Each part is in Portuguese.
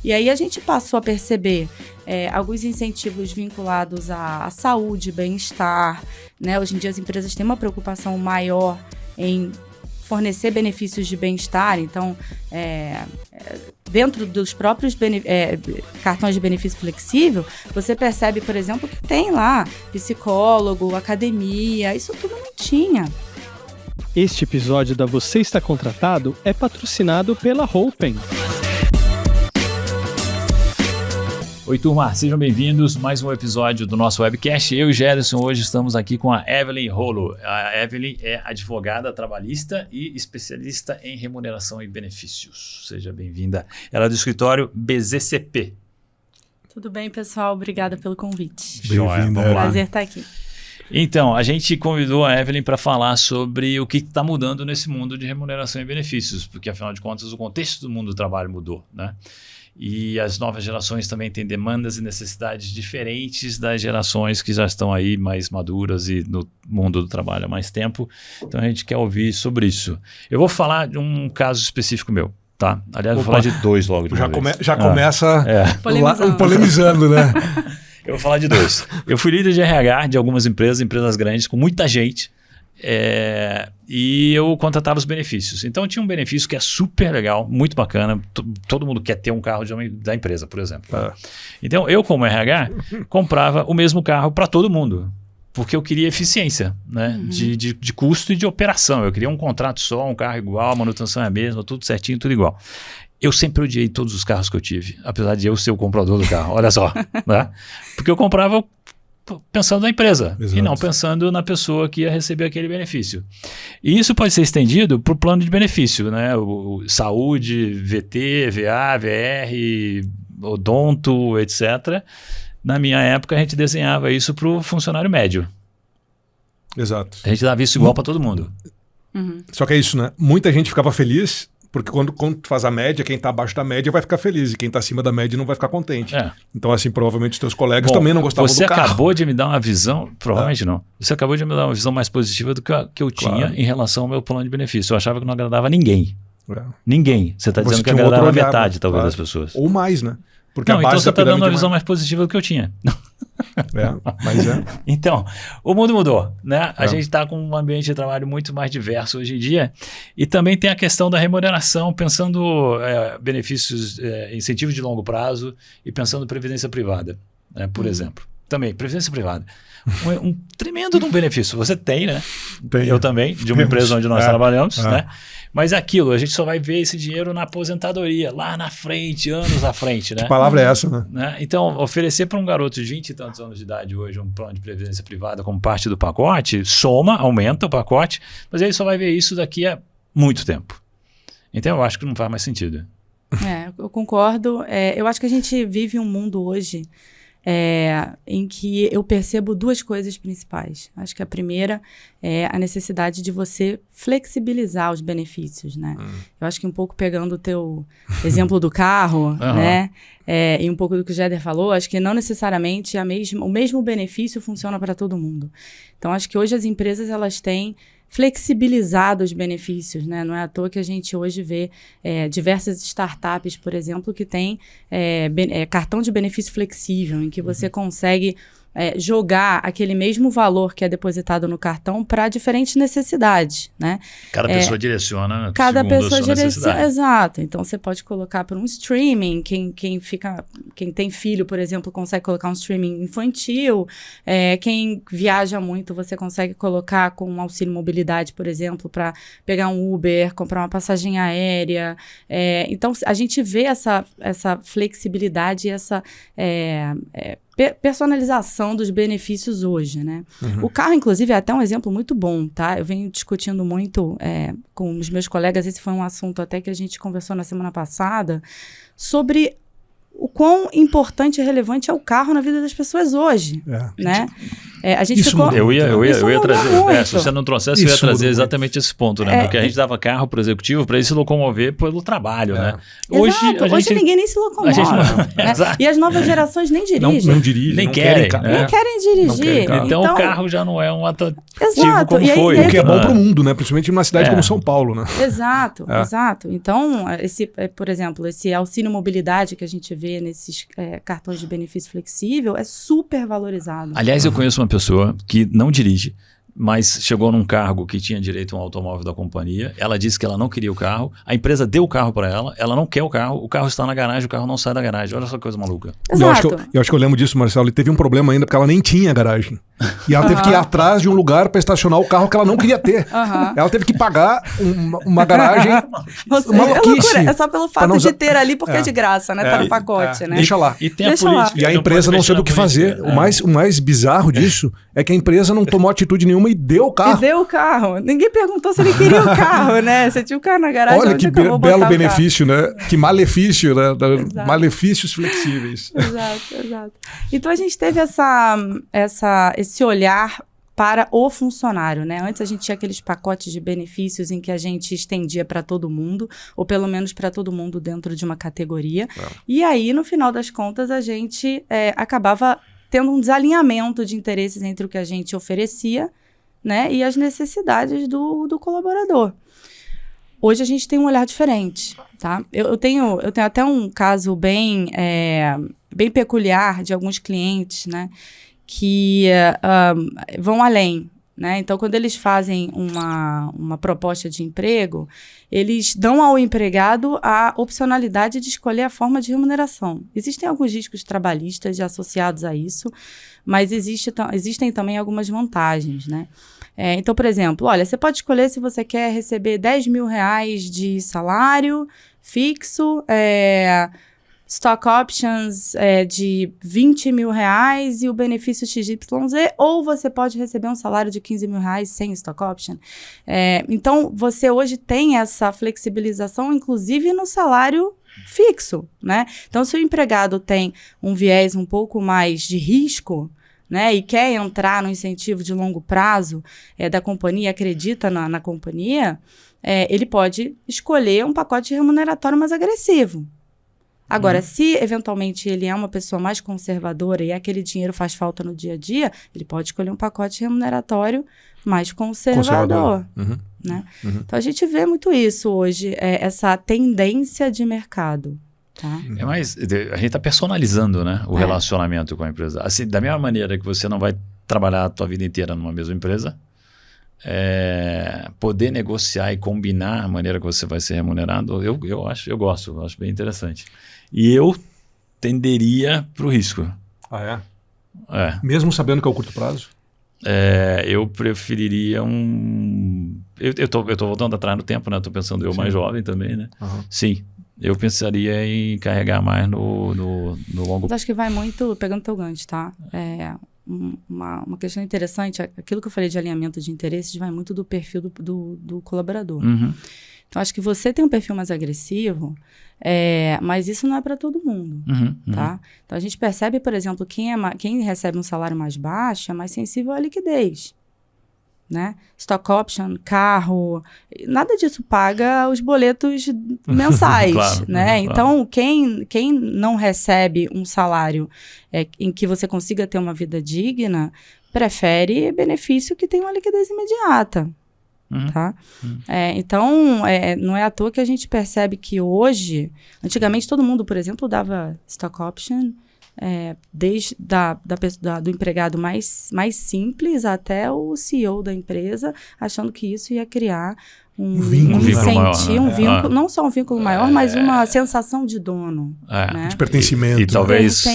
E aí a gente passou a perceber alguns incentivos vinculados à saúde, bem-estar, né? Hoje em dia as empresas têm uma preocupação maior em fornecer benefícios de bem-estar, então dentro dos próprios cartões de benefício flexível, você percebe, por exemplo, que tem lá psicólogo, academia, isso tudo não tinha. Este episódio da Você Está Contratado é patrocinado pela Hopin. Oi, turma, sejam bem-vindos a mais um episódio do nosso webcast. Eu e Gerson hoje estamos aqui com a Evelyn Rolo. A Evelyn é advogada trabalhista e especialista em remuneração e benefícios. Seja bem-vinda. Ela é do escritório BZCP. Tudo bem, pessoal? Obrigada pelo convite. Bem-vinda. Prazer estar aqui. Então, a gente convidou a Evelyn para falar sobre o que está mudando nesse mundo de remuneração e benefícios, porque, afinal de contas, o contexto do mundo do trabalho mudou, né? E as novas gerações também têm demandas e necessidades diferentes das gerações que já estão aí mais maduras e no mundo do trabalho há mais tempo. Então, a gente quer ouvir sobre isso. Eu vou falar de um caso específico meu, tá? Aliás, vou falar de dois logo de uma vez. Já começa polemizando, né? Eu vou falar de dois. Eu fui líder de RH de algumas empresas grandes, com muita gente, e eu contratava os benefícios. Então, tinha um benefício que é super legal, muito bacana. Todo mundo quer ter um carro da empresa, por exemplo. Então, eu, como RH, comprava o mesmo carro para todo mundo, porque eu queria eficiência, né? De custo e de operação. Eu queria um contrato só, um carro igual, a manutenção é a mesma, tudo certinho, tudo igual. Eu sempre odiei todos os carros que eu tive, apesar de eu ser o comprador do carro, olha só, né? Porque eu comprava pensando na empresa. Exato. E não pensando na pessoa que ia receber aquele benefício. E isso pode ser estendido para o plano de benefício, né? Saúde, VT, VA, VR, odonto, etc. Na minha época, a gente desenhava isso para o funcionário médio. Exato. A gente dava isso igual para todo mundo. Só que é isso, né? Muita gente ficava feliz, porque quando tu faz a média, quem está abaixo da média vai ficar feliz e quem está acima da média não vai ficar contente. Então, assim, provavelmente os teus colegas também não gostavam do carro. Você acabou de me dar uma visão, provavelmente não, você acabou de me dar uma visão mais positiva do que eu tinha em relação ao meu plano de benefício. Eu achava que não agradava ninguém. Ninguém. Você está dizendo que agradava metade, talvez, das pessoas. Ou mais, né? Porque não, então você está dando uma visão mais positiva do que eu tinha. Mas Então, o mundo mudou, né? A gente está com um ambiente de trabalho muito mais diverso hoje em dia e também tem a questão da remuneração, pensando benefícios, incentivos de longo prazo e pensando previdência privada, né? Por exemplo. Também, previdência privada. Um tremendo de um benefício. Você tem, né? Eu também, de uma empresa onde nós trabalhamos, né? Mas aquilo, a gente só vai ver esse dinheiro na aposentadoria, lá na frente, anos à frente, né? Que palavra é essa, né? Então, oferecer para um garoto de 20 e tantos anos de idade hoje um plano de previdência privada como parte do pacote, soma, aumenta o pacote, mas ele só vai ver isso daqui a muito tempo. Então, eu acho que não faz mais sentido. Eu concordo. Eu acho que a gente vive um mundo hoje em que eu percebo duas coisas principais. Acho que a primeira é a necessidade de você flexibilizar os benefícios, né? Eu acho que um pouco pegando o teu exemplo do carro, né? E um pouco do que o Jeder falou, acho que não necessariamente o mesmo benefício funciona para todo mundo. Então, acho que hoje as empresas elas têm flexibilizado os benefícios, né? Não é à toa que a gente hoje vê diversas startups, por exemplo, que têm cartão de benefício flexível, em que você consegue jogar aquele mesmo valor que é depositado no cartão para diferentes necessidades, né? Cada pessoa direciona cada segundo pessoa a sua necessidade. Exato. Então, você pode colocar para um streaming, quem tem filho, por exemplo, consegue colocar um streaming infantil, quem viaja muito, você consegue colocar com um auxílio mobilidade, por exemplo, para pegar um Uber, comprar uma passagem aérea. Então, a gente vê essa flexibilidade e essa personalização dos benefícios hoje, né? O carro, inclusive, é até um exemplo muito bom, tá? Eu venho discutindo muito com os meus colegas, esse foi um assunto até que a gente conversou na semana passada, sobre o quão importante e relevante é o carro na vida das pessoas hoje, né? A gente Isso ficou... Eu ia trazer, muito. se você não trouxesse, eu ia trazer exatamente esse ponto, né? Porque a gente dava carro para o executivo para ele se locomover pelo trabalho, né? Hoje ninguém nem se locomove. Né? E as novas gerações nem dirigem. Não dirigem, nem querem. Nem querem dirigir. Então o carro já não é um atrativo como foi. O que é bom para o mundo, né? Principalmente numa cidade como São Paulo, né? Exato. Então, por exemplo, esse auxílio mobilidade que a gente vê nesses cartões de benefício flexível é super valorizado. Aliás, eu conheço uma pessoa que não dirige, mas chegou num cargo que tinha direito a um automóvel da companhia. Ela disse que ela não queria o carro. A empresa deu o carro para ela não quer o carro está na garagem, o carro não sai da garagem. Olha só que coisa maluca. Exato. Eu acho que eu lembro disso, Marcelo. E teve um problema ainda, porque ela nem tinha garagem. E ela teve que ir atrás de um lugar para estacionar o carro que ela não queria ter. Ela teve que pagar uma garagem. Loucura. É só pelo fato de ter ali, porque é de graça, né? Tá no pacote, né? Deixa lá. E tem a política. E a empresa não sabe o que fazer. O mais bizarro disso é que a empresa não tomou atitude nenhuma e deu o carro. Ninguém perguntou se ele queria o carro, né? Você tinha o carro na garagem. Olha que belo benefício, né? Que malefício, né? Malefícios flexíveis. Exato. Então a gente teve esse olhar para o funcionário, né? Antes a gente tinha aqueles pacotes de benefícios em que a gente estendia para todo mundo, ou pelo menos para todo mundo dentro de uma categoria. E aí, no final das contas, a gente acabava tendo um desalinhamento de interesses entre o que a gente oferecia, né, e as necessidades do colaborador. Hoje a gente tem um olhar diferente, tá? Eu tenho até um caso bem peculiar de alguns clientes, né, que vão além, né? Então, quando eles fazem uma proposta de emprego, eles dão ao empregado a opcionalidade de escolher a forma de remuneração. Existem alguns riscos trabalhistas associados a isso, mas existem também algumas vantagens, né? Então, por exemplo, olha, você pode escolher se você quer receber 10 mil reais de salário fixo, stock options de 20 mil reais e o benefício XYZ, ou você pode receber um salário de 15 mil reais sem stock option. Então, você hoje tem essa flexibilização, inclusive no salário fixo, né? Então, se o empregado tem um viés um pouco mais de risco, né, e quer entrar no incentivo de longo prazo da companhia, acredita na companhia, ele pode escolher um pacote remuneratório mais agressivo. Agora, se eventualmente ele é uma pessoa mais conservadora e aquele dinheiro faz falta no dia a dia, ele pode escolher um pacote remuneratório mais conservador. Né? Então, a gente vê muito isso hoje, essa tendência de mercado. Tá? Mas a gente está personalizando, né, o relacionamento com a empresa. Assim, da mesma maneira que você não vai trabalhar a tua vida inteira numa mesma empresa, poder negociar e combinar a maneira que você vai ser remunerado, eu gosto, eu acho bem interessante. E eu tenderia para o risco. Mesmo sabendo que é o curto prazo? Eu preferiria Eu tô voltando atrás no tempo, né? Tô pensando mais jovem também, né? Sim. Eu pensaria em carregar mais no longo prazo. Acho que vai muito, pegando teu gancho, tá? Uma questão interessante, aquilo que eu falei de alinhamento de interesses vai muito do perfil do colaborador. Então, acho que você tem um perfil mais agressivo, mas isso não é para todo mundo, tá? Então, a gente percebe, por exemplo, quem recebe um salário mais baixo é mais sensível à liquidez. Né? Stock option, carro, nada disso paga os boletos mensais, claro, né? Então, quem não recebe um salário em que você consiga ter uma vida digna, prefere benefício que tem uma liquidez imediata, tá? Então, não é à toa que a gente percebe que hoje, antigamente todo mundo, por exemplo, dava stock option, desde do empregado mais simples até o CEO da empresa, achando que isso ia criar um incentivo, vínculo, não só um vínculo maior, mas uma sensação de dono. Né? De pertencimento. E talvez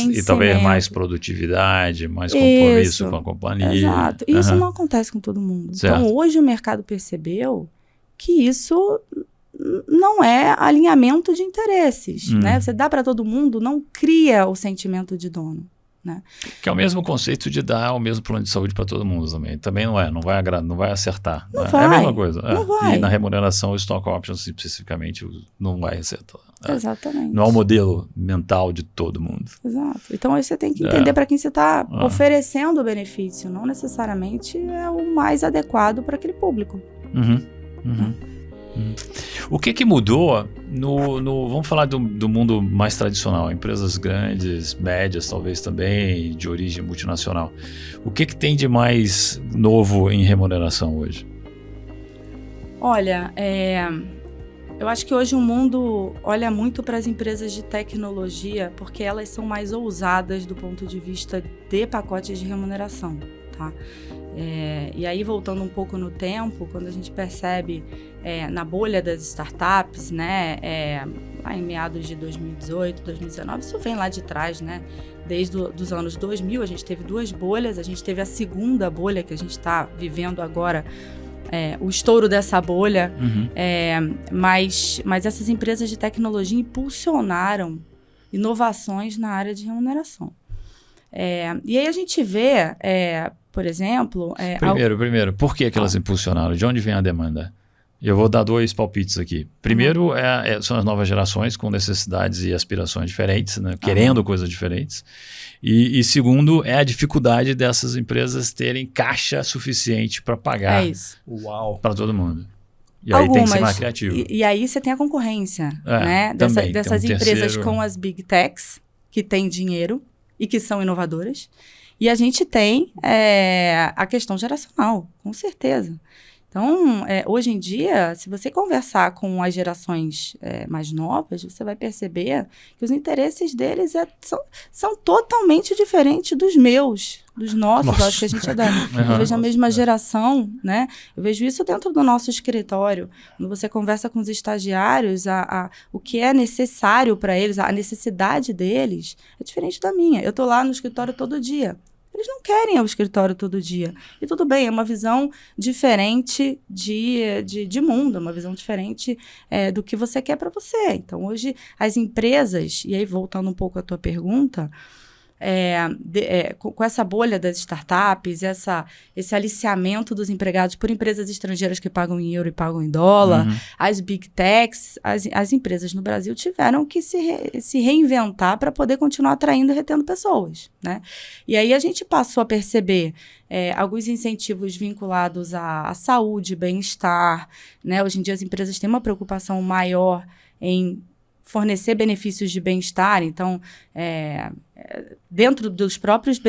mais produtividade, mais compromisso com a companhia. Exato. E isso não acontece com todo mundo. Certo. Então, hoje o mercado percebeu que isso não é alinhamento de interesses, né? Você dá para todo mundo, não cria o sentimento de dono. né? Que é o mesmo conceito de dar o mesmo plano de saúde para todo mundo também. Também não vai acertar. Não né? vai, é a mesma coisa. não vai. E na remuneração, o stock options especificamente não vai acertar. Exatamente. Não é o modelo mental de todo mundo. Exato. Então aí você tem que entender para quem você está oferecendo o benefício. Não necessariamente é o mais adequado para aquele público. O que mudou vamos falar do mundo mais tradicional, empresas grandes, médias talvez também, de origem multinacional. O que tem de mais novo em remuneração hoje? Olha, eu acho que hoje o mundo olha muito para as empresas de tecnologia porque elas são mais ousadas do ponto de vista de pacotes de remuneração, tá? E aí, voltando um pouco no tempo, quando a gente percebe na bolha das startups, né, lá em meados de 2018, 2019, isso vem lá de trás, né? Desde os anos 2000, a gente teve 2 bolhas, a gente teve a segunda bolha que a gente está vivendo agora, o estouro dessa bolha, mas essas empresas de tecnologia impulsionaram inovações na área de remuneração. E aí a gente vê, por exemplo... Primeiro, por que elas impulsionaram? De onde vem a demanda? Eu vou dar 2 palpites aqui. Primeiro, são as novas gerações com necessidades e aspirações diferentes, né? Querendo coisas diferentes. E segundo, é a dificuldade dessas empresas terem caixa suficiente para pagar para todo mundo. E aí tem que ser mais criativo. E aí você tem a concorrência, né? Dessas empresas com as big techs, que têm dinheiro e que são inovadoras. E a gente tem a questão geracional, com certeza. Então, hoje em dia, se você conversar com as gerações mais novas, você vai perceber que os interesses deles são totalmente diferentes dos meus, dos nossos. Eu acho que a gente eu vejo a mesma geração, né? Eu vejo isso dentro do nosso escritório. Quando você conversa com os estagiários, o que é necessário para eles, a necessidade deles, é diferente da minha. Eu estou lá no escritório todo dia. Eles não querem ir ao escritório todo dia. E tudo bem, é uma visão diferente de mundo, é uma visão diferente do que você quer para você. Então, hoje, as empresas, e aí voltando um pouco à tua pergunta, com essa bolha das startups, esse aliciamento dos empregados por empresas estrangeiras que pagam em euro e pagam em dólar, as big techs, as empresas no Brasil tiveram que se reinventar para poder continuar atraindo e retendo pessoas, né? E aí a gente passou a perceber alguns incentivos vinculados à saúde, bem-estar, né? Hoje em dia as empresas têm uma preocupação maior em fornecer benefícios de bem-estar. Então, dentro dos próprios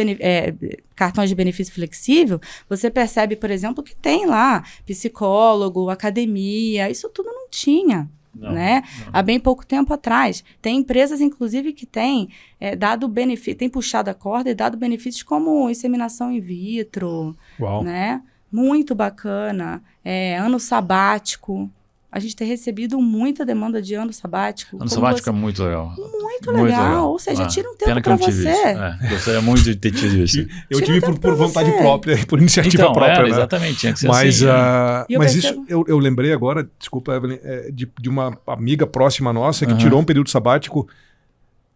cartões de benefício flexível, você percebe, por exemplo, que tem lá psicólogo, academia, isso tudo não tinha. Né? Há bem pouco tempo atrás. Tem empresas, inclusive, que têm dado benefício, têm puxado a corda e dado benefícios como inseminação in vitro, né? Muito bacana. Ano sabático. A gente tem recebido muita demanda de ano sabático. Ano sabático é muito legal. Muito legal. Ou seja, tira um tempo para você. Gostaria muito de ter tido isso. Eu tive por vontade própria, por iniciativa própria. Né? Exatamente, tinha que ser mas, assim. Mas isso, eu lembrei agora, desculpa, Evelyn, de uma amiga próxima nossa que tirou um período sabático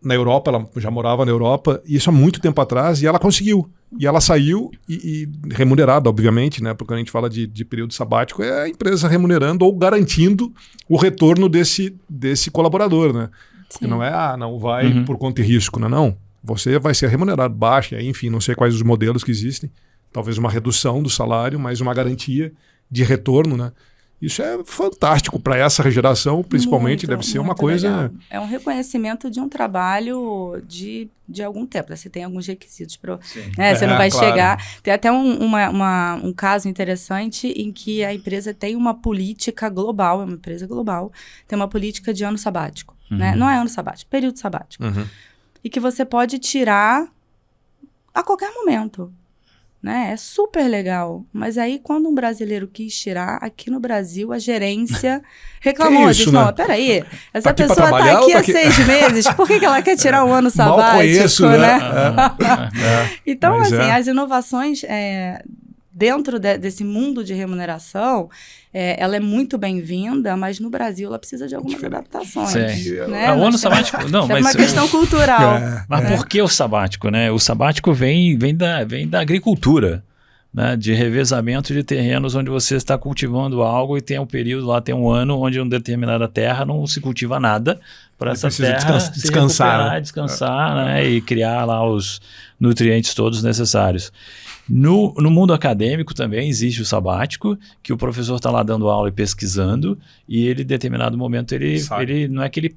na Europa, ela já morava na Europa, e isso há muito tempo atrás, e ela conseguiu. E ela saiu, e remunerada, obviamente, né? Porque quando a gente fala de período sabático, é a empresa remunerando ou garantindo o retorno desse colaborador, né? Porque não não vai por conta e risco, não. Você vai ser remunerado, baixa, enfim, não sei quais os modelos que existem, talvez uma redução do salário, mas uma garantia de retorno, né? Isso é fantástico para essa geração, principalmente, deve ser uma coisa... Legal. É um reconhecimento de um trabalho de algum tempo. Você tem alguns requisitos, né? Você não vai chegar... Tem até um caso interessante em que a empresa tem uma política global, é uma empresa global, tem uma política de ano sabático. Né? Não é ano sabático, período sabático. E que você pode tirar a qualquer momento. Né? É super legal. Mas aí, quando um brasileiro quis tirar, aqui no Brasil, a gerência reclamou. Disse, não, peraí, essa pessoa está aqui há 6 meses, por que ela quer tirar um ano sabático? Mal conheço, né? Então, mas as inovações dentro desse mundo de remuneração, ela é muito bem-vinda, mas no Brasil ela precisa de algumas adaptações. Né? O ano sabático... Não, é uma questão cultural. Mas por que o sabático, né? O sabático vem da agricultura, né? De revezamento de terrenos onde você está cultivando algo e tem um período lá, tem um ano onde em uma determinada terra não se cultiva nada para essa terra descansar, né? E criar lá os nutrientes todos necessários. No mundo acadêmico também existe o sabático, que o professor está lá dando aula e pesquisando, e ele, em determinado momento, ele não é que ele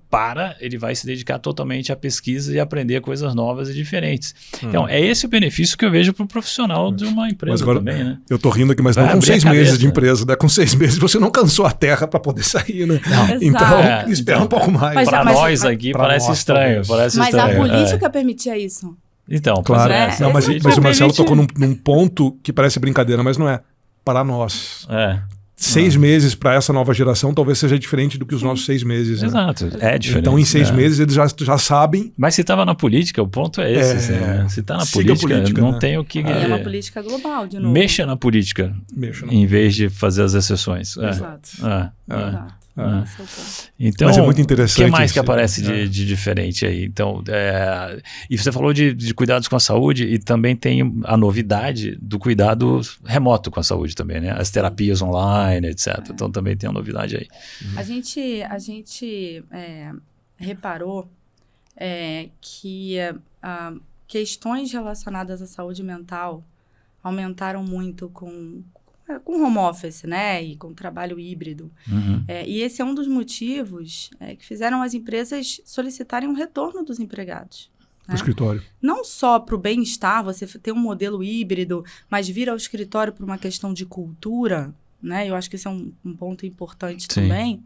ele vai se dedicar totalmente à pesquisa e aprender coisas novas e diferentes. Então, é esse o benefício que eu vejo para o profissional de uma empresa agora, também, né? Eu tô rindo aqui, mas não com 6 meses de empresa, né? Com 6 meses você não cansou a terra para poder sair, né? Então, espera um pouco mais. Para nós aqui parece estranho. Mas a política permitia isso. Então, claro. Não, mas o Marcelo tocou num ponto que parece brincadeira, mas não é. Para nós. 6 meses para essa nova geração talvez seja diferente do que os nossos 6 meses. Exato, né? é diferente. Então, em 6 meses, eles já sabem. Mas se estava na política, o ponto é esse. Né? Se está na política, não tem o que... É uma política global, de novo. Mexa na política, em vez de fazer as exceções. Exato. Exato. Então, mas é muito interessante. O que mais que aparece de diferente aí? Então, e você falou de cuidados com a saúde e também tem a novidade do cuidado remoto com a saúde também, né? As terapias online, etc. Então também tem a novidade aí. A gente reparou que questões relacionadas à saúde mental aumentaram muito com home office, né, e com trabalho híbrido. E esse é um dos motivos que fizeram as empresas solicitarem um retorno dos empregados. Para o escritório. Não só para o bem-estar, você ter um modelo híbrido, mas vir ao escritório por uma questão de cultura, né, eu acho que isso é um ponto importante também,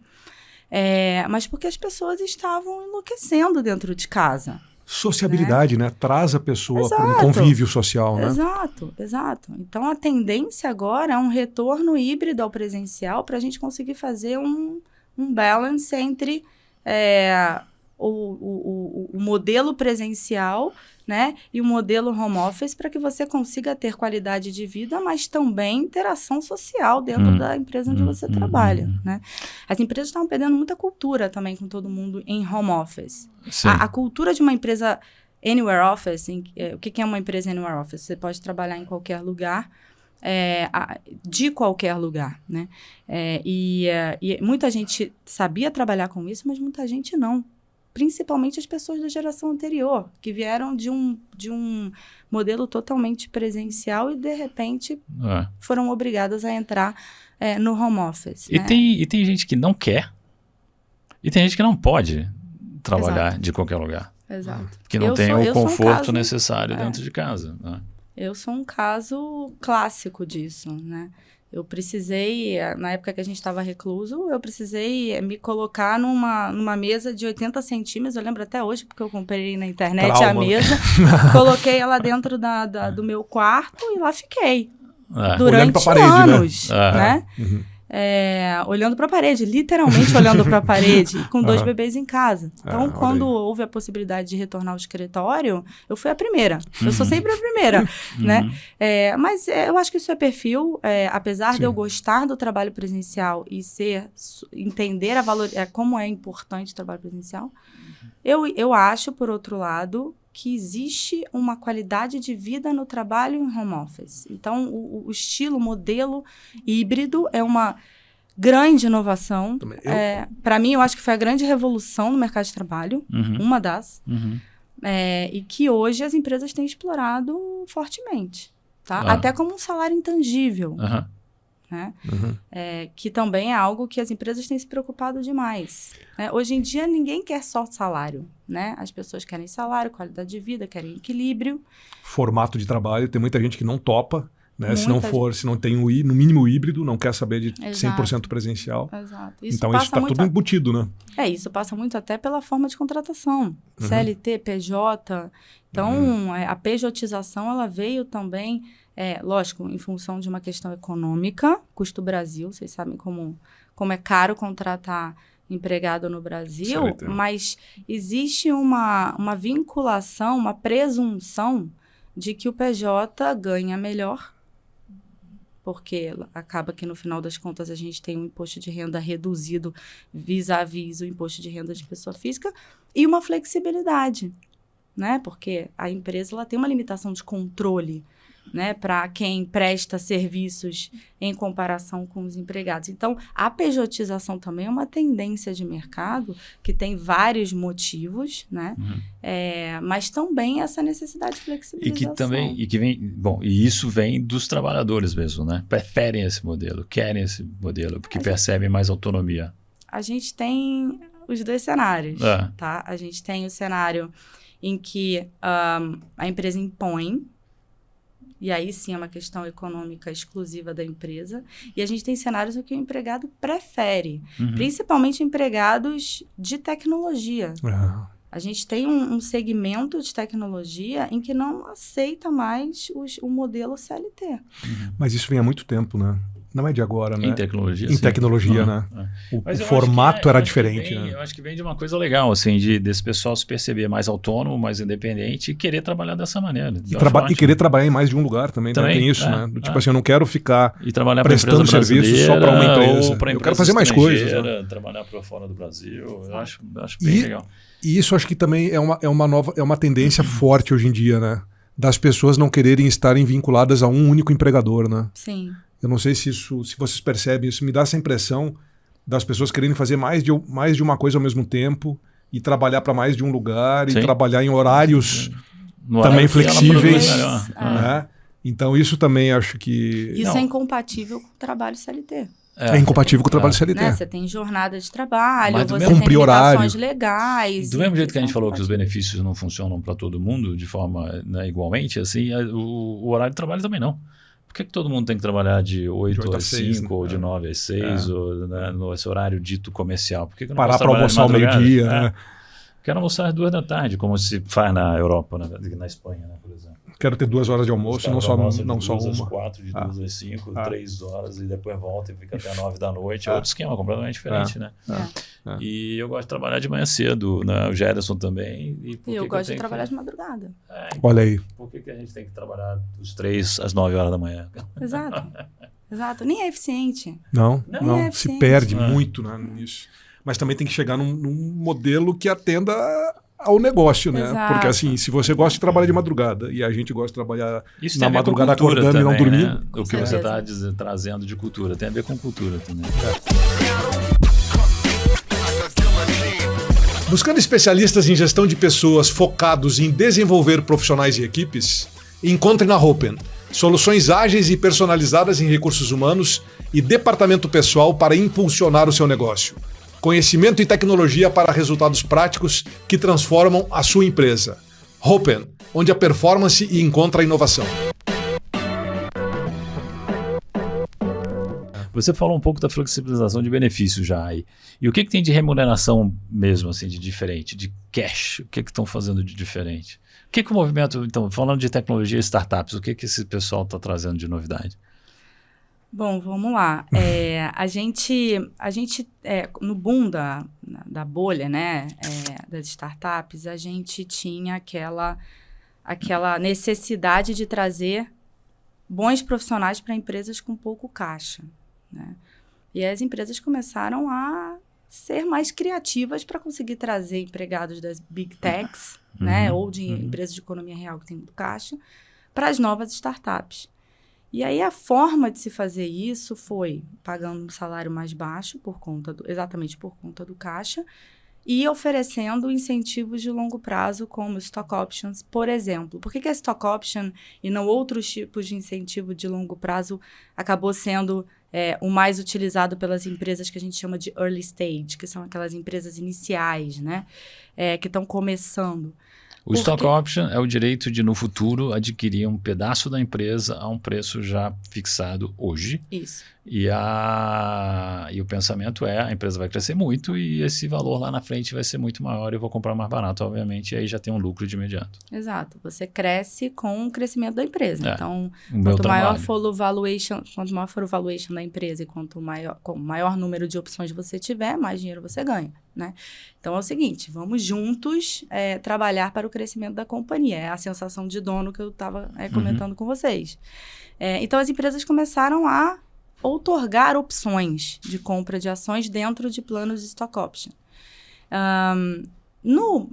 mas porque as pessoas estavam enlouquecendo dentro de casa. Sociabilidade, né? Traz a pessoa para um convívio social, né? Exato. Então, a tendência agora é um retorno híbrido ao presencial para a gente conseguir fazer um balance entre o modelo presencial, né, e o modelo home office para que você consiga ter qualidade de vida, mas também interação social dentro da empresa onde você trabalha, né? As empresas estavam perdendo muita cultura também com todo mundo em home office. A cultura de uma empresa anywhere office, o que é uma empresa anywhere office? Você pode trabalhar em qualquer lugar, de qualquer lugar, né? E muita gente sabia trabalhar com isso, mas muita gente não. Principalmente as pessoas da geração anterior, que vieram de um modelo totalmente presencial e, de repente, foram obrigadas a entrar no home office. E, né? tem gente que não quer, e tem gente que não pode trabalhar de qualquer lugar. Exato. Porque não tem o conforto necessário dentro de casa. Né? Eu sou um caso clássico disso, né? Eu precisei, na época que a gente estava recluso, eu precisei me colocar numa mesa de 80 centímetros, eu lembro até hoje, porque eu comprei na internet a mesa, coloquei ela dentro do meu quarto e lá fiquei. Durante anos, né? Olhando para a parede, literalmente olhando para a parede, com 2 bebês em casa. Então, quando houve a possibilidade de retornar ao escritório, eu fui a primeira. Eu sou sempre a primeira, né? Mas eu acho que isso é perfil. Apesar de eu gostar do trabalho presencial e entender como é importante o trabalho presencial, eu acho, por outro lado, que existe uma qualidade de vida no trabalho em home office. Então, o estilo, modelo híbrido é uma grande inovação. Para mim, eu acho que foi a grande revolução no mercado de trabalho, uma das, e que hoje as empresas têm explorado fortemente, tá? Até como um salário intangível. Né? Que também é algo que as empresas têm se preocupado demais. Hoje em dia, ninguém quer só salário. Né? As pessoas querem salário, qualidade de vida, querem equilíbrio. Formato de trabalho, tem muita gente que não topa, né? Se não tem no mínimo híbrido, não quer saber de 100% presencial. Exato. Então isso está tudo embutido, né? Isso passa muito até pela forma de contratação. CLT, PJ. Então, a pejotização, ela veio também, lógico, em função de uma questão econômica, custo Brasil, vocês sabem como é caro contratar empregado no Brasil, mas existe uma vinculação, uma presunção de que o PJ ganha melhor porque acaba que no final das contas a gente tem um imposto de renda reduzido vis-à-vis o imposto de renda de pessoa física, e uma flexibilidade, né? Porque a empresa ela tem uma limitação de controle, né, para quem presta serviços em comparação com os empregados. Então, a pejotização também é uma tendência de mercado que tem vários motivos, né? Mas também essa necessidade de flexibilização. E isso vem dos trabalhadores mesmo, né? Preferem esse modelo, querem esse modelo, porque percebem mais autonomia. A gente tem os dois cenários, tá? A gente tem o cenário em que a empresa impõe, e aí sim é uma questão econômica exclusiva da empresa. E a gente tem cenários em que o empregado prefere, principalmente empregados de tecnologia. A gente tem um segmento de tecnologia em que não aceita mais o modelo CLT. Mas isso vem há muito tempo, né? Não é de agora, né? Em tecnologia, Em tecnologia, né? O formato era diferente, né? Eu acho que vem de uma coisa legal, assim, desse pessoal se perceber mais autônomo, mais independente e querer trabalhar dessa maneira. E querer trabalhar em mais de um lugar também, né? Tem isso, né? Tipo assim, eu não quero ficar prestando serviço só para uma empresa. Eu quero fazer mais coisas. Né? Trabalhar para fora do Brasil, eu acho bem legal. E isso acho que também é uma tendência forte hoje em dia, né? Das pessoas não quererem estarem vinculadas a um único empregador, né? Sim. Eu não sei se vocês percebem isso, me dá essa impressão das pessoas quererem fazer mais de uma coisa ao mesmo tempo e trabalhar para mais de um lugar e trabalhar em horários também flexíveis. Né? Então isso também acho que... Isso é incompatível com o trabalho CLT. É incompatível com o trabalho CLT. Né? Você tem jornada de trabalho, você tem cumprir limitações legais. Do mesmo jeito que a gente falou que os benefícios não funcionam para todo mundo de forma igualmente, assim, o horário de trabalho também não. Por que todo mundo tem que trabalhar de 8 às 5 ou de 9 às 6 ou nesse horário dito comercial? Por que eu não parar para almoçar ao meio-dia? Né? Quero almoçar às 2 da tarde, como se faz na Europa, na Espanha, né, por exemplo. Quero ter 2 horas de almoço, não só uma. Às 4, de 2 às 5, 3 horas e depois volta e fica até 9 da noite. É outro esquema completamente diferente, né? E eu gosto de trabalhar de manhã cedo, né? O Gerson também. E eu gosto de trabalhar de madrugada. Olha aí. Por que a gente tem que trabalhar os 3 às 9 horas da manhã? Exato. Nem é eficiente. Não. Se perde muito nisso. Mas também tem que chegar num modelo que atenda ao negócio, né? Exato. Porque assim, se você gosta de trabalhar de madrugada e a gente gosta de trabalhar na madrugada acordando e não dormindo... Né? O que você está trazendo de cultura tem a ver com cultura também. Buscando especialistas em gestão de pessoas focados em desenvolver profissionais e equipes, encontre na Hopen soluções ágeis e personalizadas em recursos humanos e departamento pessoal para impulsionar o seu negócio. Conhecimento e tecnologia para resultados práticos que transformam a sua empresa. Hopen, onde a performance encontra a inovação. Você falou um pouco da flexibilização de benefícios já aí. E o que tem de remuneração mesmo, assim, de diferente, de cash? O que estão fazendo de diferente? O que o movimento, então, falando de tecnologia e startups, o que esse pessoal está trazendo de novidade? Bom, vamos lá. A gente no boom da bolha, né, das startups, a gente tinha aquela necessidade de trazer bons profissionais para empresas com pouco caixa, né? E as empresas começaram a ser mais criativas para conseguir trazer empregados das big techs, né, ou de empresas de economia real que tem muito caixa, para as novas startups. E aí a forma de se fazer isso foi pagando um salário mais baixo exatamente por conta do caixa e oferecendo incentivos de longo prazo como stock options, por exemplo. Por que a stock option e não outros tipos de incentivo de longo prazo acabou sendo o mais utilizado pelas empresas que a gente chama de early stage, que são aquelas empresas iniciais, né, que estão começando? O stock option é o direito de, no futuro, adquirir um pedaço da empresa a um preço já fixado hoje. Isso. E o pensamento a empresa vai crescer muito e esse valor lá na frente vai ser muito maior e eu vou comprar mais barato, obviamente, e aí já tem um lucro de imediato. Exato. Você cresce com o crescimento da empresa. Então, quanto maior for o valuation da empresa e quanto maior número de opções você tiver, mais dinheiro você ganha. né? Então é o seguinte, vamos juntos trabalhar para o crescimento da companhia. É a sensação de dono que eu estava comentando com vocês. Então as empresas começaram a outorgar opções de compra de ações dentro de planos de stock option.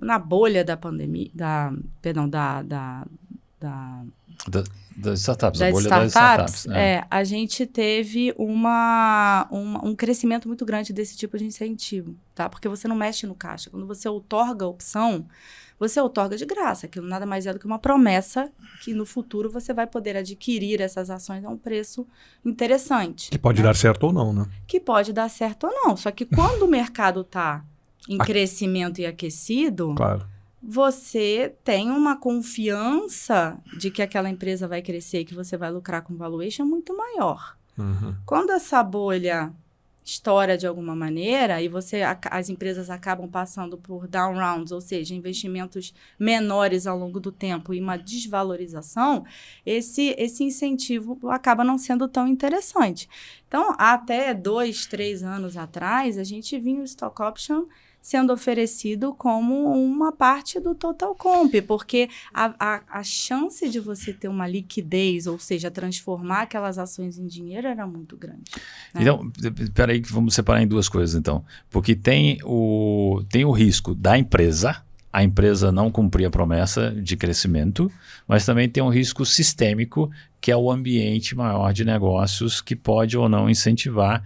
Na bolha da pandemia, das startups, das a bolha das startups. a gente teve um crescimento muito grande desse tipo de incentivo, tá? Porque você não mexe no caixa. Quando você outorga a opção, você outorga de graça. Aquilo nada mais é do que uma promessa que no futuro você vai poder adquirir essas ações a um preço interessante. Que pode dar certo ou não, né? Que pode dar certo ou não. Só que quando o mercado está em crescimento e aquecido, Claro. você tem uma confiança de que aquela empresa vai crescer e que você vai lucrar com valuation muito maior. Uhum. Quando essa bolha estoura de alguma maneira e as empresas acabam passando por down rounds, ou seja, investimentos menores ao longo do tempo e uma desvalorização, esse incentivo acaba não sendo tão interessante. Então, até 2, 3 anos atrás, a gente vinha o stock option sendo oferecido como uma parte do total comp, porque a chance de você ter uma liquidez, ou seja, transformar aquelas ações em dinheiro era muito grande. Né? Então, espera aí que vamos separar em duas coisas, então. Porque tem o risco da empresa, a empresa não cumprir a promessa de crescimento, mas também tem um risco sistêmico, que é o ambiente maior de negócios, que pode ou não incentivar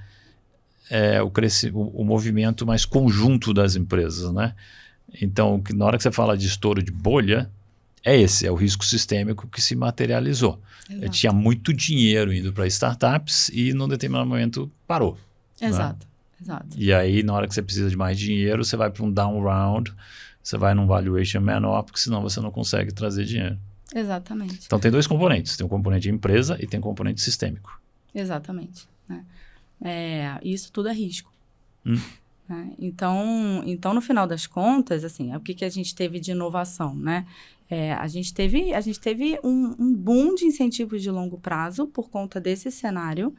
o movimento mais conjunto das empresas, né? Então, na hora que você fala de estouro de bolha, é o risco sistêmico que se materializou. Tinha muito dinheiro indo para startups e, num determinado momento, parou. Exato. E aí, na hora que você precisa de mais dinheiro, você vai para um down round, você vai num valuation menor, porque senão você não consegue trazer dinheiro. Exatamente. Então, tem dois componentes. Tem um componente de empresa e tem um componente sistêmico. Exatamente. Né? Isso tudo é risco. Né? Então, no final das contas, assim, o que a gente teve de inovação, né? A gente teve um boom de incentivos de longo prazo por conta desse cenário,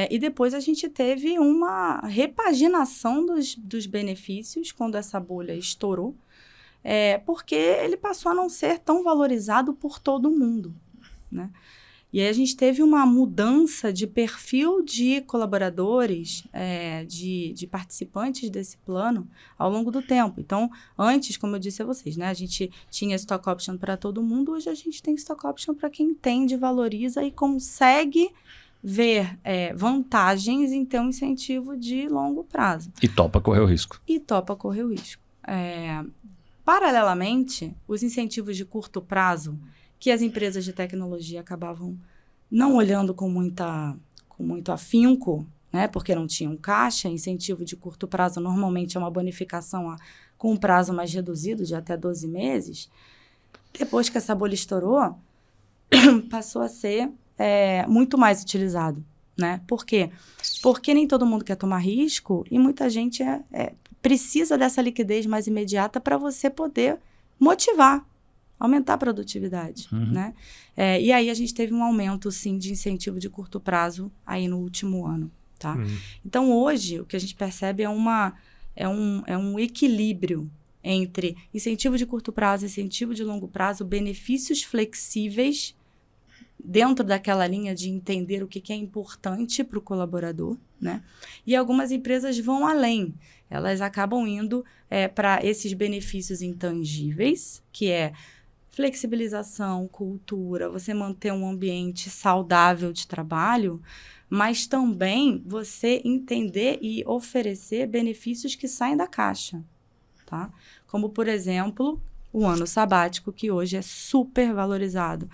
e depois a gente teve uma repaginação dos benefícios quando essa bolha estourou, porque ele passou a não ser tão valorizado por todo mundo, né? E aí a gente teve uma mudança de perfil de colaboradores, de participantes desse plano ao longo do tempo. Então, antes, como eu disse a vocês, né, a gente tinha stock option para todo mundo, hoje a gente tem stock option para quem entende, valoriza e consegue ver vantagens em ter um incentivo de longo prazo. E topa correr o risco. Paralelamente, os incentivos de curto prazo, que as empresas de tecnologia acabavam não olhando com muito afinco, né, porque não tinham caixa. Incentivo de curto prazo normalmente é uma bonificação com um prazo mais reduzido, de até 12 meses. Depois que essa bolha estourou, passou a ser muito mais utilizado. Né? Por quê? Porque nem todo mundo quer tomar risco e muita gente precisa dessa liquidez mais imediata para você poder motivar, aumentar a produtividade, né? E aí a gente teve um aumento, sim, de incentivo de curto prazo aí no último ano, tá? Então, hoje, o que a gente percebe é um equilíbrio entre incentivo de curto prazo e incentivo de longo prazo, benefícios flexíveis dentro daquela linha de entender o que é importante para o colaborador, né? E algumas empresas vão além. Elas acabam indo para esses benefícios intangíveis, que é flexibilização, cultura, você manter um ambiente saudável de trabalho, mas também você entender e oferecer benefícios que saem da caixa, tá? Como, por exemplo, o ano sabático, que hoje é super valorizado.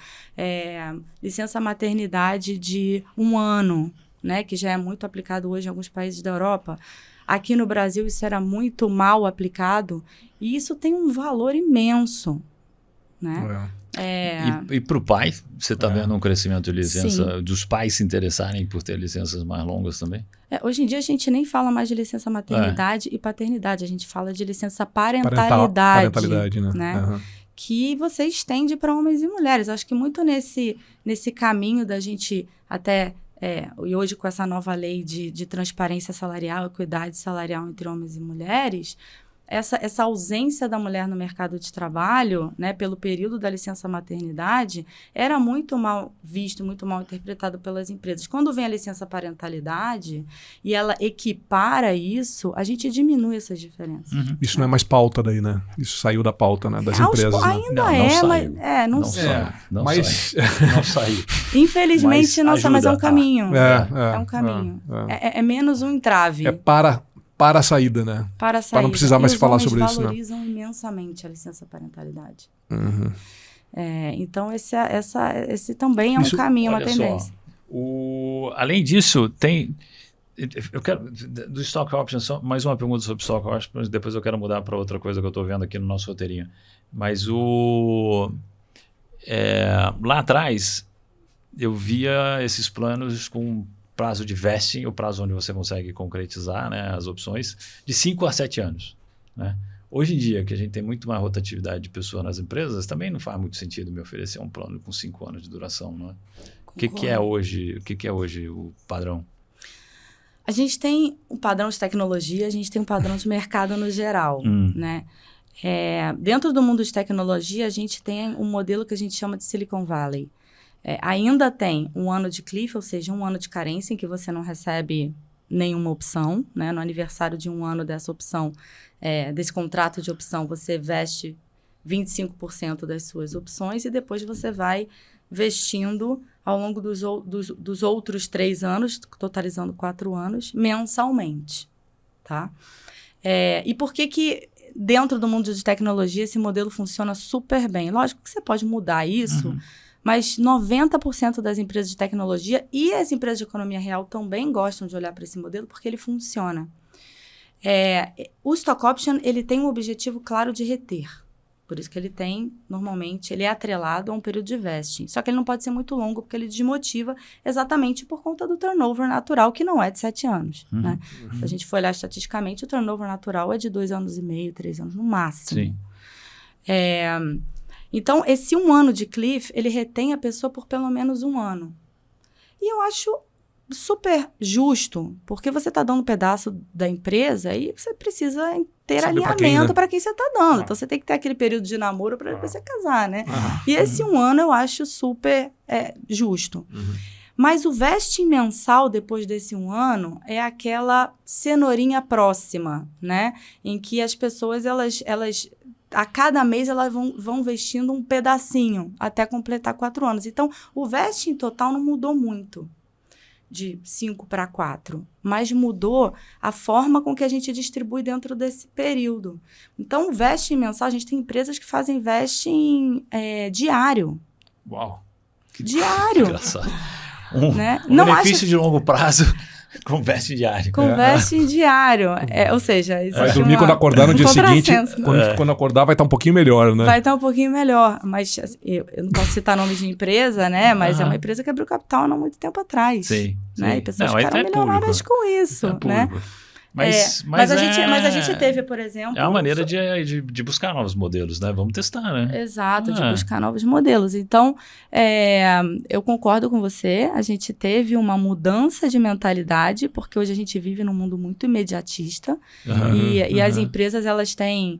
Licença maternidade de 1 ano, né, que já é muito aplicado hoje em alguns países da Europa. Aqui no Brasil isso era muito mal aplicado e isso tem um valor imenso, né? E para o pai, você está vendo um crescimento de licença, dos pais se interessarem por ter licenças mais longas também? Hoje em dia a gente nem fala mais de licença maternidade e paternidade, a gente fala de licença parentalidade, né? Que você estende para homens e mulheres. Acho que muito nesse caminho da gente até e hoje com essa nova lei de transparência salarial, equidade salarial entre homens e mulheres, essa ausência da mulher no mercado de trabalho, né, pelo período da licença maternidade, era muito mal visto, muito mal interpretado pelas empresas. Quando vem a licença parentalidade e ela equipara isso, a gente diminui essas diferenças. Isso não é mais pauta daí, né? Isso saiu da pauta, né, das empresas. Ainda não mas não saiu. Infelizmente, mas é um caminho. É um caminho. É menos um entrave. É para a saída, né? Para a saída. Para não precisar mais falar sobre isso, né? Os homens valorizam imensamente a licença parentalidade. Uhum. Então, esse também é um caminho, uma tendência. Além disso, tem... Eu quero... Do Stock Options, só mais uma pergunta sobre Stock Options, depois eu quero mudar para outra coisa que eu estou vendo aqui no nosso roteirinho. Mas lá atrás, eu via esses planos com prazo de vesting, o prazo onde você consegue concretizar, né, as opções, de 5 a 7 anos. Né? Hoje em dia, que a gente tem muito mais rotatividade de pessoa nas empresas, também não faz muito sentido me oferecer um plano com 5 anos de duração. Não é? O que é hoje o padrão? A gente tem um padrão de tecnologia, a gente tem um padrão de mercado no geral. Né? Dentro do mundo de tecnologia, a gente tem um modelo que a gente chama de Silicon Valley. Ainda tem um ano de cliff, ou seja, um ano de carência em que você não recebe nenhuma opção, né? No aniversário de um ano dessa opção, desse contrato de opção, você veste 25% das suas opções e depois você vai vestindo ao longo dos outros 3 anos, totalizando 4 anos, mensalmente, tá? E por que dentro do mundo de tecnologia esse modelo funciona super bem? Lógico que você pode mudar isso, mas 90% das empresas de tecnologia e as empresas de economia real também gostam de olhar para esse modelo porque ele funciona. O Stock Option, ele tem um objetivo claro de reter. Por isso que normalmente, ele é atrelado a um período de vesting. Só que ele não pode ser muito longo porque ele desmotiva exatamente por conta do turnover natural, que não é de 7 anos. Né? Se a gente for olhar estatisticamente, o turnover natural é de 2 anos e meio, 3 anos no máximo. Sim. Então, esse 1 ano de cliff, ele retém a pessoa por pelo menos 1 ano. E eu acho super justo, porque você está dando um pedaço da empresa e você precisa ter saber alinhamento para quem você está dando. Então, você tem que ter aquele período de namoro para depois você casar, né? E esse 1 ano eu acho super justo. Mas o vesting mensal, depois desse 1 ano, é aquela cenourinha próxima, né? Em que as pessoas, elas a cada mês elas vão vestindo um pedacinho até completar 4 anos. Então, o vesting total não mudou muito de 5 para 4, mas mudou a forma com que a gente distribui dentro desse período. Então, o vesting mensal, a gente tem empresas que fazem vesting diário. Uau! Diário! Engraçado. Né? Benefício de longo prazo com vesting diário. Com vesting diário. Ou seja... Vai dormir quando acordar no dia seguinte. Quando acordar vai estar um pouquinho melhor, né? Vai estar um pouquinho melhor. Mas eu não posso citar nomes de empresa, né? Mas é uma empresa que abriu capital há não muito tempo atrás. Sim. Né? E pessoas ficaram milionárias com isso, né? Mas a gente teve, por exemplo... É uma maneira de buscar novos modelos, né? Vamos testar, né? Exato, de buscar novos modelos. Então, eu concordo com você. A gente teve uma mudança de mentalidade, porque hoje a gente vive num mundo muito imediatista. E as empresas, elas têm...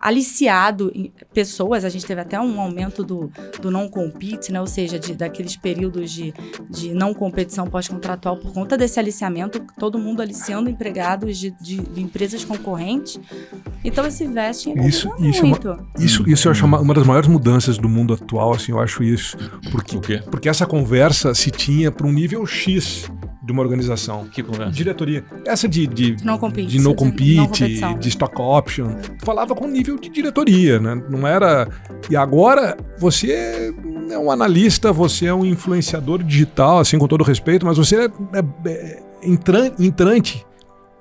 aliciado pessoas, a gente teve até um aumento do não-compete, né? Ou seja, daqueles períodos de não competição pós-contratual por conta desse aliciamento, todo mundo aliciando empregados de empresas concorrentes. Então, esse vesting isso eu acho uma das maiores mudanças do mundo atual, assim, eu acho isso. Porque essa conversa se tinha para um nível X de uma organização. Que conversa? Diretoria. Essa de não compete, de stock option, falava com nível de diretoria, né? Não era... E agora, você é um analista, você é um influenciador digital, assim, com todo respeito, mas você é entrante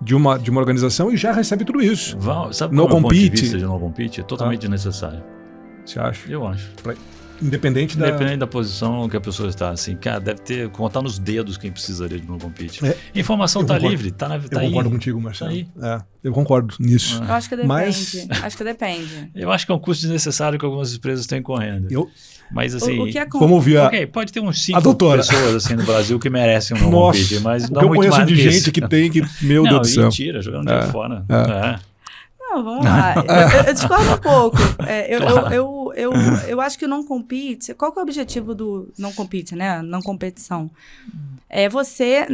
de uma organização e já recebe tudo isso. Sabe qual é o ponto de vista de não compete? É totalmente desnecessário. Você acha? Eu acho. Independente da posição que a pessoa está, assim, cara, deve ter, contar nos dedos quem precisaria de não compete. Informação tá livre, tá aí. Eu concordo contigo, Marcelo. Tá aí. Eu concordo nisso. Eu acho que depende. Mas... Acho que depende. Eu acho que é um custo desnecessário que algumas empresas estão correndo. Mas assim, o que é vamos ouvir ok, pode ter uns 5 pessoas assim no Brasil que merecem um não compete, mas não eu muito conheço mais de do que gente isso. que tem que, meu Deus do céu. Mentira, jogando dinheiro fora. Não, vamos lá. Eu discordo um pouco. Eu acho que o não compete... Qual que é o objetivo do não compete, né? Não competição. É você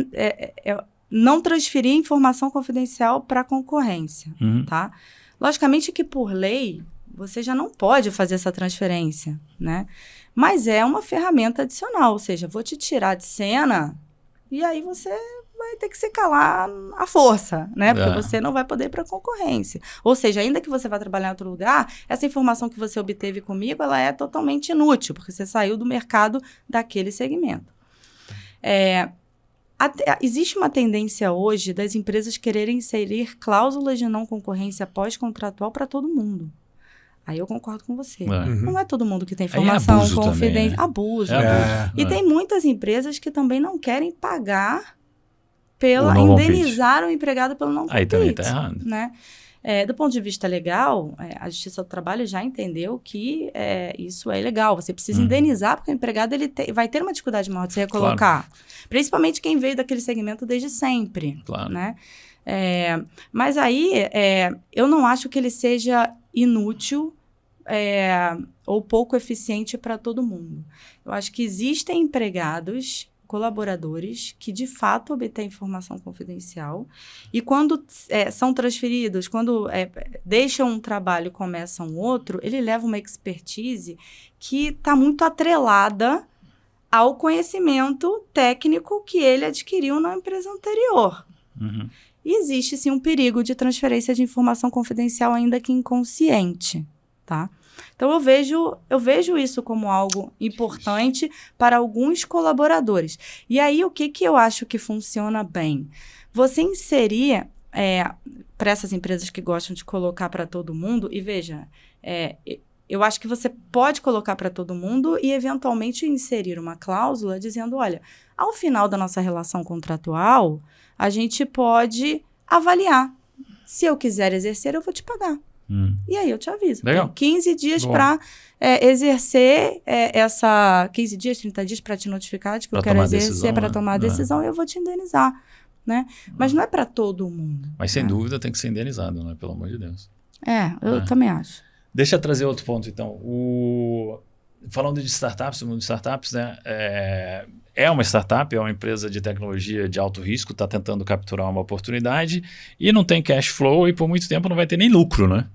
não transferir informação confidencial para a concorrência, tá? Logicamente que, por lei, você já não pode fazer essa transferência, né? Mas é uma ferramenta adicional. Ou seja, vou te tirar de cena e aí você... vai ter que se calar à força, né? Porque você não vai poder ir para a concorrência. Ou seja, ainda que você vá trabalhar em outro lugar, essa informação que você obteve comigo, ela é totalmente inútil, porque você saiu do mercado daquele segmento. Existe uma tendência hoje das empresas quererem inserir cláusulas de não concorrência pós-contratual para todo mundo. Aí eu concordo com você. Não é todo mundo que tem informação confidencial. Abuso. E tem muitas empresas que também não querem pagar indenizar o empregado pelo não compete. Aí também está errado. Né? Do ponto de vista legal, a Justiça do Trabalho já entendeu que isso é ilegal. Você precisa indenizar, porque o empregado vai ter uma dificuldade maior de se recolocar. Claro. Principalmente quem veio daquele segmento desde sempre. Claro. Né? Mas aí, eu não acho que ele seja inútil ou pouco eficiente para todo mundo. Eu acho que existem empregados... colaboradores que, de fato, obtêm informação confidencial e quando são transferidos, quando deixam um trabalho e começam outro, ele leva uma expertise que está muito atrelada ao conhecimento técnico que ele adquiriu na empresa anterior. E existe, sim, um perigo de transferência de informação confidencial, ainda que inconsciente, tá? Então, eu vejo isso como algo importante para alguns colaboradores. E aí, o que eu acho que funciona bem? Você inserir, para essas empresas que gostam de colocar para todo mundo, e veja, eu acho que você pode colocar para todo mundo e, eventualmente, inserir uma cláusula dizendo, olha, ao final da nossa relação contratual, a gente pode avaliar. Se eu quiser exercer, eu vou te pagar. E aí eu te aviso. Legal. Tem 15 dias para exercer 15 dias, 30 dias para te notificar de que eu quero exercer, para tomar a decisão, e eu vou te indenizar. Né? Mas não é para todo mundo. Mas sem dúvida tem que ser indenizado, né? Pelo amor de Deus. Eu também acho. Deixa eu trazer outro ponto, então. Falando de startups, o mundo de startups, né? É uma startup, é uma empresa de tecnologia de alto risco, está tentando capturar uma oportunidade e não tem cash flow e por muito tempo não vai ter nem lucro, né?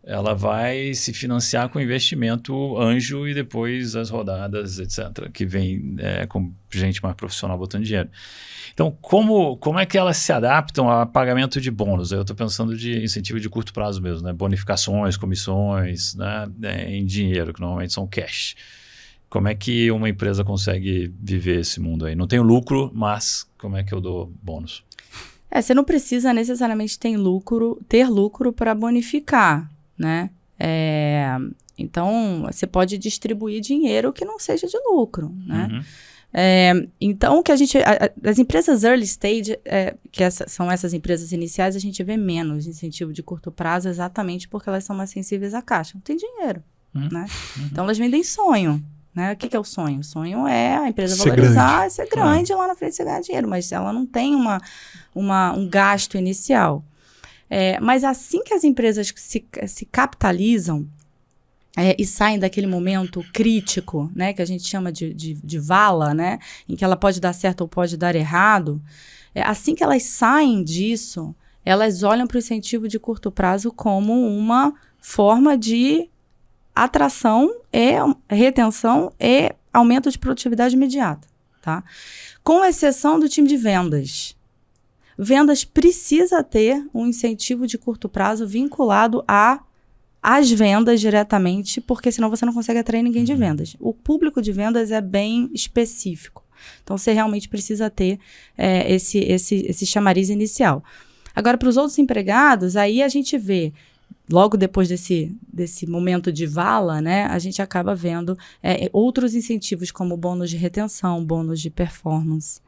Ela vai se financiar com investimento anjo e depois as rodadas, etc., que vem com gente mais profissional botando dinheiro. Então, como é que elas se adaptam a pagamento de bônus? Eu estou pensando de incentivo de curto prazo mesmo, né? Bonificações, comissões, né? Em dinheiro, que normalmente são cash. Como é que uma empresa consegue viver esse mundo aí? Não tem lucro, mas como é que eu dou bônus? Você não precisa necessariamente ter lucro para bonificar, né? Então, você pode distribuir dinheiro que não seja de lucro, né? Então, o que as empresas early stage, são essas empresas iniciais, a gente vê menos incentivo de curto prazo exatamente porque elas são mais sensíveis à caixa. Não tem dinheiro, né? Então, elas vendem sonho. Né? O que é o sonho? O sonho é a empresa valorizar, ser grande, lá na frente você ganhar dinheiro, mas ela não tem um gasto inicial. Mas assim que as empresas se capitalizam e saem daquele momento crítico, né, que a gente chama de vala, né, em que ela pode dar certo ou pode dar errado, assim que elas saem disso, elas olham para o incentivo de curto prazo como uma forma de atração e retenção e aumento de produtividade imediata, tá? Com exceção do time de vendas. Vendas precisa ter um incentivo de curto prazo vinculado às vendas diretamente, porque senão você não consegue atrair ninguém de vendas. O público de vendas é bem específico. Então, você realmente precisa ter esse chamariz inicial. Agora, para os outros empregados, aí a gente vê logo depois desse momento de vala, né, a gente acaba vendo outros incentivos como bônus de retenção, bônus de performance,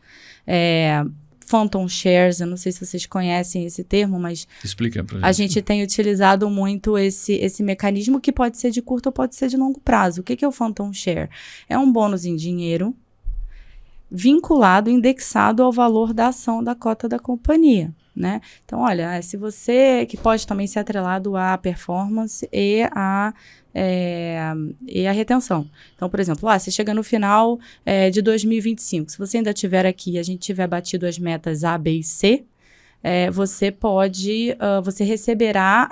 Phantom Shares, eu não sei se vocês conhecem esse termo, mas Explica pra gente. a gente tem utilizado muito esse mecanismo que pode ser de curto ou pode ser de longo prazo. O que é o Phantom Share? É um bônus em dinheiro vinculado, indexado ao valor da ação da cota da companhia, né? Então, olha, se você, que pode também ser atrelado à performance e à retenção. Então, por exemplo, você chega no final de 2025, se você ainda estiver aqui e a gente tiver batido as metas A, B e C, você receberá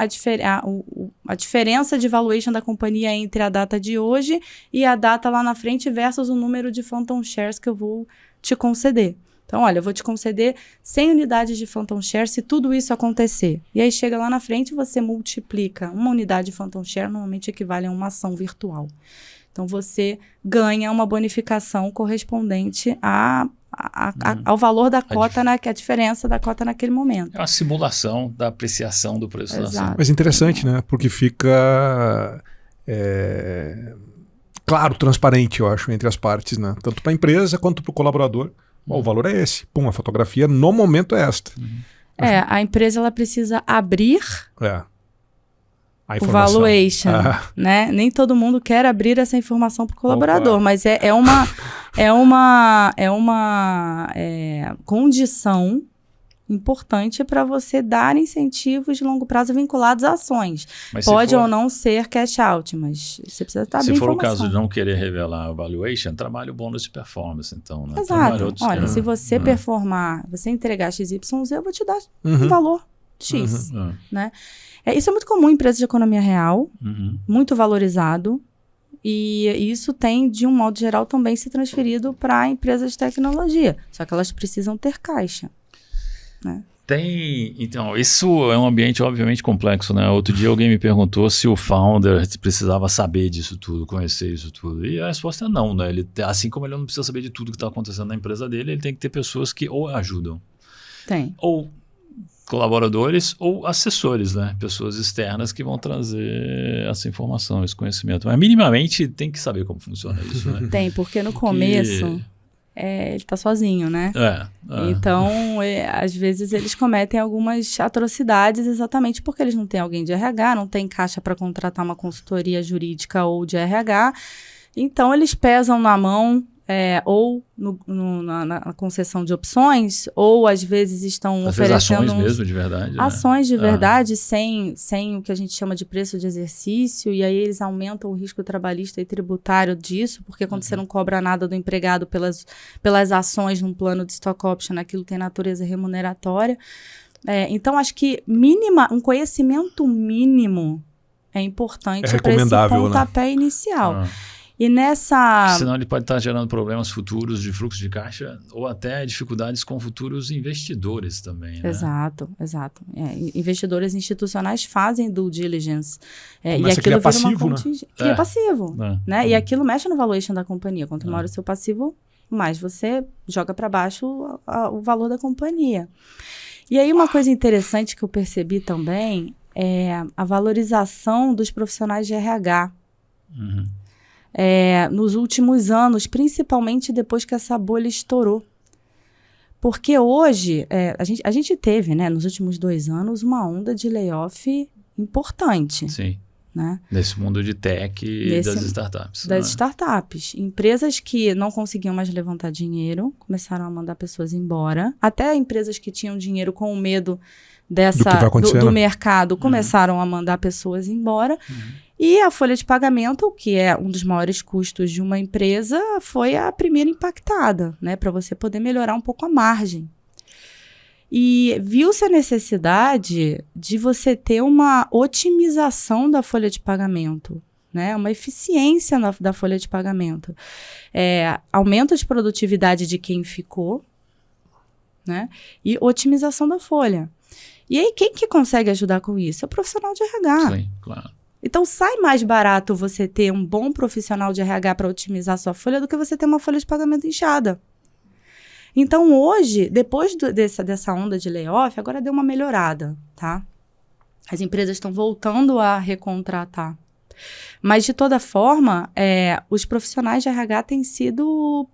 a diferença de valuation da companhia entre a data de hoje e a data lá na frente versus o número de Phantom Shares que eu vou te conceder. Então, olha, eu vou te conceder 100 unidades de Phantom Share se tudo isso acontecer. E aí chega lá na frente, você multiplica. Uma unidade de Phantom Share normalmente equivale a uma ação virtual. Então, você ganha uma bonificação correspondente ao valor da cota, a diferença da cota naquele momento. É uma simulação da apreciação do preço da ação. Mas interessante, né? Porque fica claro, transparente, eu acho, entre as partes, né? Tanto para a empresa quanto para o colaborador. O valor é esse. Pum, a fotografia no momento é esta. A empresa ela precisa abrir a o valuation, né? Nem todo mundo quer abrir essa informação para o colaborador, mas é uma condição importante para você dar incentivos de longo prazo vinculados a ações. Mas pode ou não ser cash out, mas você precisa estar Se for informação. o caso de não querer revelar a valuation, trabalha o bônus de performance, então. Né? Exato. Olha, se você performar, você entregar XYZ, eu vou te dar um valor X. Né? Isso é muito comum em empresas de economia real, muito valorizado, e isso tem, de um modo geral, também se transferido para empresas de tecnologia, só que elas precisam ter caixa. Né? Então, isso é um ambiente obviamente complexo, né? Outro dia alguém me perguntou se o founder precisava saber disso tudo, conhecer isso tudo. E a resposta é não, né? Assim como ele não precisa saber de tudo que está acontecendo na empresa dele, ele tem que ter pessoas que ou ajudam. Ou colaboradores ou assessores, né? Pessoas externas que vão trazer essa informação, esse conhecimento. Mas minimamente tem que saber como funciona isso, né? Porque no começo... ele está sozinho, né? Então, às vezes eles cometem algumas atrocidades exatamente porque eles não têm alguém de RH, não tem caixa para contratar uma consultoria jurídica ou de RH. Então, eles pesam na mão ou na concessão de opções, ou às vezes estão oferecendo ações mesmo, de verdade. Ações de verdade, sem o que a gente chama de preço de exercício, e aí eles aumentam o risco trabalhista e tributário disso, porque quando você não cobra nada do empregado pelas ações num plano de stock option, aquilo tem natureza remuneratória. Então, acho que um conhecimento mínimo é importante para esse pontapé inicial. E senão ele pode estar gerando problemas futuros de fluxo de caixa ou até dificuldades com futuros investidores também, né? Exato. Investidores institucionais fazem due diligence. E aquilo passivo, né? Cria passivo. Né? E aquilo mexe no valuation da companhia. Quanto maior o seu passivo, mais você joga para baixo o valor da companhia. E aí uma coisa interessante que eu percebi também é a valorização dos profissionais de RH. Nos últimos anos, principalmente depois que essa bolha estourou. Porque hoje, a gente teve, né, nos últimos 2 anos, uma onda de layoff importante. Sim. Né? Nesse mundo de tech e das startups. Das startups. Empresas que não conseguiam mais levantar dinheiro, começaram a mandar pessoas embora. Até empresas que tinham dinheiro com o medo do mercado, começaram a mandar pessoas embora. E a folha de pagamento, que é um dos maiores custos de uma empresa, foi a primeira impactada, né, para você poder melhorar um pouco a margem. E viu-se a necessidade de você ter uma otimização da folha de pagamento, né, uma eficiência da folha de pagamento. Aumento de produtividade de quem ficou, né, e otimização da folha. E aí, quem que consegue ajudar com isso? É o profissional de RH. Sim, claro. Então, sai mais barato você ter um bom profissional de RH para otimizar a sua folha do que você ter uma folha de pagamento inchada. Então, hoje, depois dessa onda de layoff, agora deu uma melhorada, tá? As empresas estão voltando a recontratar. Mas, de toda forma, os profissionais de RH têm sido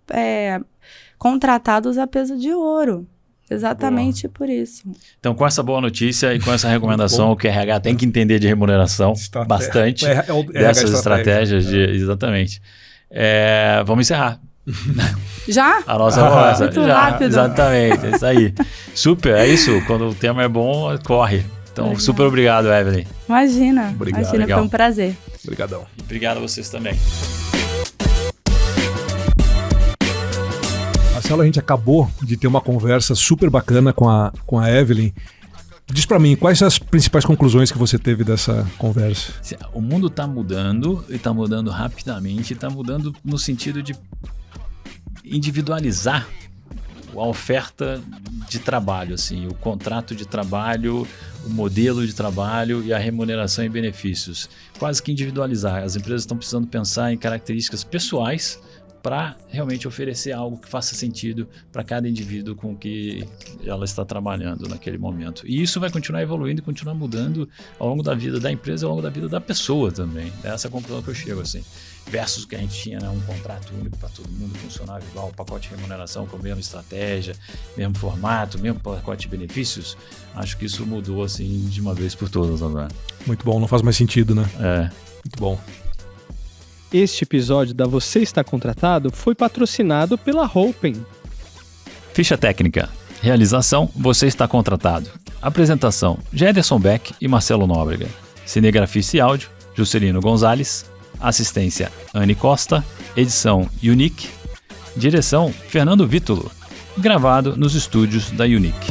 contratados a peso de ouro. Exatamente por isso. Então, com essa boa notícia e com essa recomendação, o que RH tem que entender de remuneração, bastante dessas estratégias. Exatamente. Vamos encerrar. Já? A nossa conversa. Muito rápido. Exatamente, é isso aí. Super, é isso. Quando o tema é bom, corre. Então, super obrigado, Evelyn. Imagina, Obrigado. foi um prazer. Obrigadão. Obrigado a vocês também. Marcelo, a gente acabou de ter uma conversa super bacana com a Evelyn. Diz pra mim, quais são as principais conclusões que você teve dessa conversa? O mundo está mudando, e está mudando rapidamente, está mudando no sentido de individualizar a oferta de trabalho, assim, o contrato de trabalho, o modelo de trabalho e a remuneração e benefícios. Quase que individualizar. As empresas estão precisando pensar em características pessoais para realmente oferecer algo que faça sentido para cada indivíduo com que ela está trabalhando naquele momento. E isso vai continuar evoluindo e continuar mudando ao longo da vida da empresa e ao longo da vida da pessoa também. É essa a conclusão que eu chego, assim. Versus o que a gente tinha, né, um contrato único para todo mundo, funcionava igual, pacote de remuneração com a mesma estratégia, mesmo formato, mesmo pacote de benefícios. Acho que isso mudou assim de uma vez por todas, André. Muito bom, não faz mais sentido, né? Muito bom. Este episódio da Você Está Contratado foi patrocinado pela Hopin. Ficha técnica. Realização, Você Está Contratado. Apresentação, Gederson Beck e Marcelo Nóbrega. Cinegrafista e áudio, Juscelino Gonzalez. Assistência, Anne Costa. Edição, Unique. Direção, Fernando Vítulo. Gravado nos estúdios da Unique.